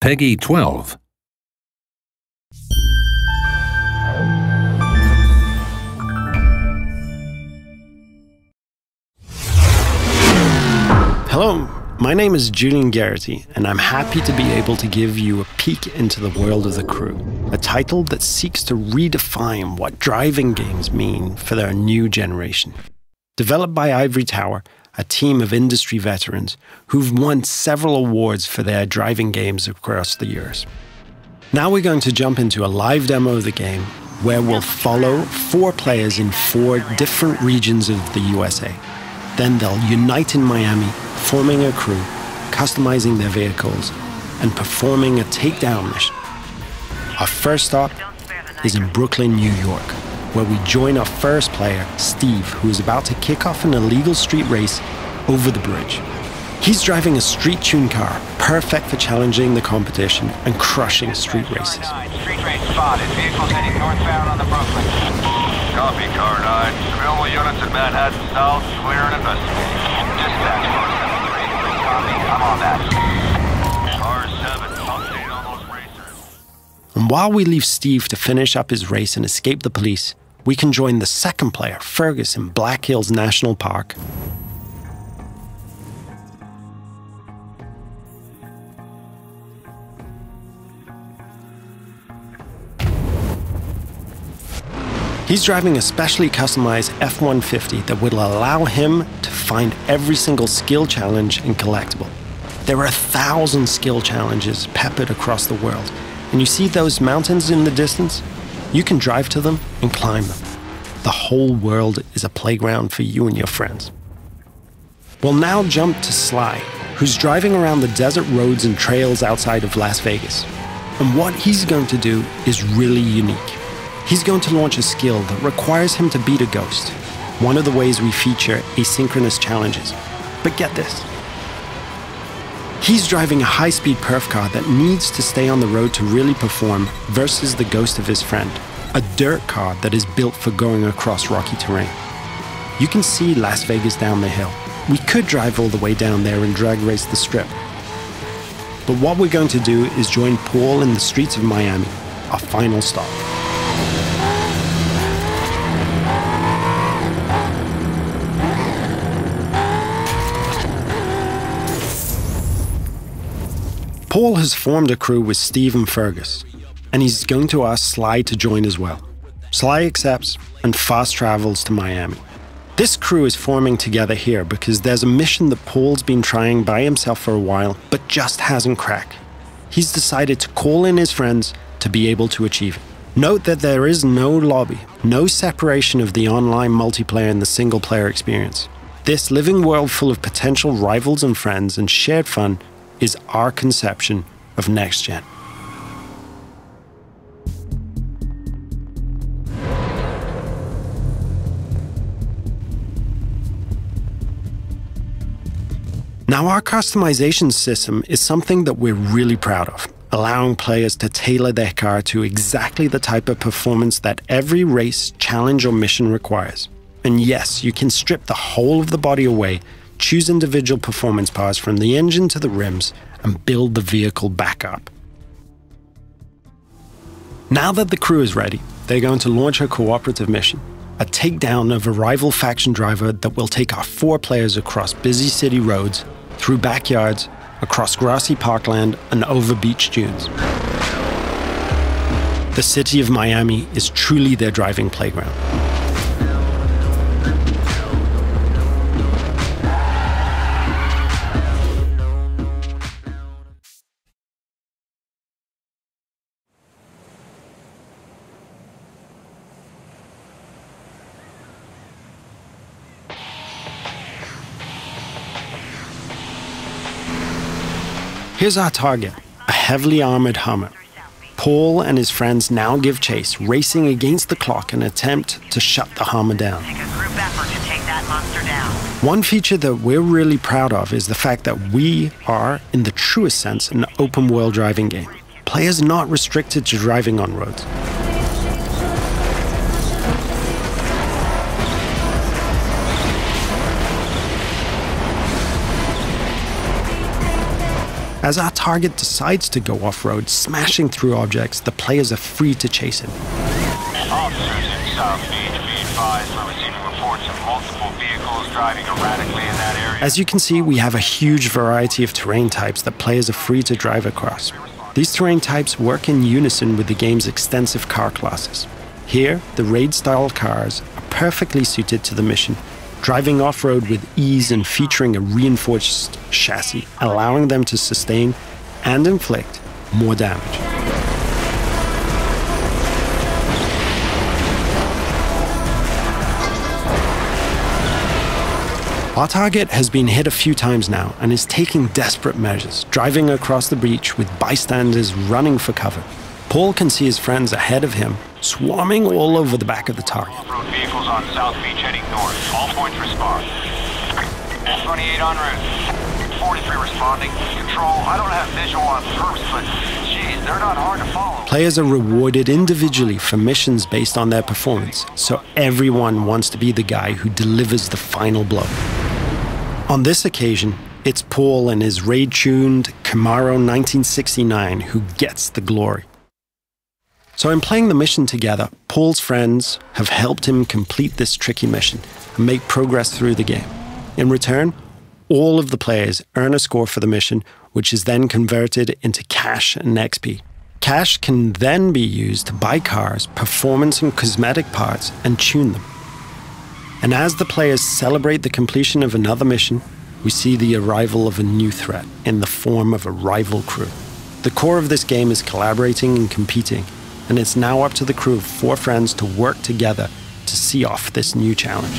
Peggy 12. Hello, my name is Julian Gerighty, and I'm happy to be able to give you a peek into the world of The Crew, a title that seeks to redefine what driving games mean for their new generation. Developed by Ivory Tower, a team of industry veterans who've won several awards for their driving games across the years. Now we're going to jump into a live demo of the game where we'll follow 4 players in 4 different regions of the USA. Then they'll unite in Miami, forming a crew, customizing their vehicles, and performing a takedown mission. Our first stop is in Brooklyn, New York, where we join our first player, Steve, who is about to kick off an illegal street race over the bridge. He's driving a street-tuned car, perfect for challenging the competition and crushing street races. Street race spotted. Vehicles heading northbound on the Brooklyn. Copy, Car 9. Available units in Manhattan South, clear and investigating. Dispatch 473. Copy, I'm on that. Car 7, update on those racers. And while we leave Steve to finish up his race and escape the police, we can join the second player, Fergus, in Black Hills National Park. He's driving a specially customized F-150 that will allow him to find every single skill challenge and collectible. There are 1,000 skill challenges peppered across the world, and you see those mountains in the distance? You can drive to them and climb them. The whole world is a playground for you and your friends. We'll now jump to Sly, who's driving around the desert roads and trails outside of Las Vegas. And what he's going to do is really unique. He's going to launch a skill that requires him to beat a ghost, one of the ways we feature asynchronous challenges. But get this. He's driving a high-speed perf car that needs to stay on the road to really perform versus the ghost of his friend, a dirt car that is built for going across rocky terrain. You can see Las Vegas down the hill. We could drive all the way down there and drag race the strip. But what we're going to do is join Paul in the streets of Miami, our final stop. Paul has formed a crew with Steve and Fergus, and he's going to ask Sly to join as well. Sly accepts and fast travels to Miami. This crew is forming together here because there's a mission that Paul's been trying by himself for a while, but just hasn't cracked. He's decided to call in his friends to be able to achieve it. Note that there is no lobby, no separation of the online multiplayer and the single-player experience. This living world full of potential rivals and friends and shared fun is our conception of next gen. Now, our customization system is something that we're really proud of, allowing players to tailor their car to exactly the type of performance that every race, challenge, or mission requires. And yes, you can strip the whole of the body away, choose individual performance parts from the engine to the rims, and build the vehicle back up. Now that the crew is ready, they're going to launch a cooperative mission, a takedown of a rival faction driver that will take our 4 players across busy city roads, through backyards, across grassy parkland, and over beach dunes. The city of Miami is truly their driving playground. Here's our target, a heavily armored Hummer. Paul and his friends now give chase, racing against the clock in an attempt to shut the Hummer down. Take a group effort to take that monster down. One feature that we're really proud of is the fact that we are, in the truest sense, an open-world driving game. Players are not restricted to driving on roads. As our target decides to go off-road, smashing through objects, the players are free to chase him. Officers in South Beach, be advised we're receiving reports of multiple vehicles driving erratically in that area. As you can see, we have a huge variety of terrain types that players are free to drive across. These terrain types work in unison with the game's extensive car classes. Here, the raid-style cars are perfectly suited to the mission, driving off-road with ease and featuring a reinforced chassis, allowing them to sustain and inflict more damage. Our target has been hit a few times now and is taking desperate measures, driving across the breach with bystanders running for cover. Paul can see his friends ahead of him, swarming all over the back of the target. Off-road vehicles on South Beach heading north. All points respond. 28 en route. 43 responding. Control, I don't have visual on perps, but geez, they're not hard to follow. Players are rewarded individually for missions based on their performance, so everyone wants to be the guy who delivers the final blow. On this occasion, it's Paul and his raid-tuned Camaro 1969 who gets the glory. So in playing the mission together, Paul's friends have helped him complete this tricky mission and make progress through the game. In return, all of the players earn a score for the mission, which is then converted into cash and XP. Cash can then be used to buy cars, performance and cosmetic parts, and tune them. And as the players celebrate the completion of another mission, we see the arrival of a new threat in the form of a rival crew. The core of this game is collaborating and competing, and it's now up to the crew of 4 friends to work together to see off this new challenge.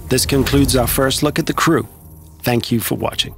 This concludes our first look at the crew. Thank you for watching.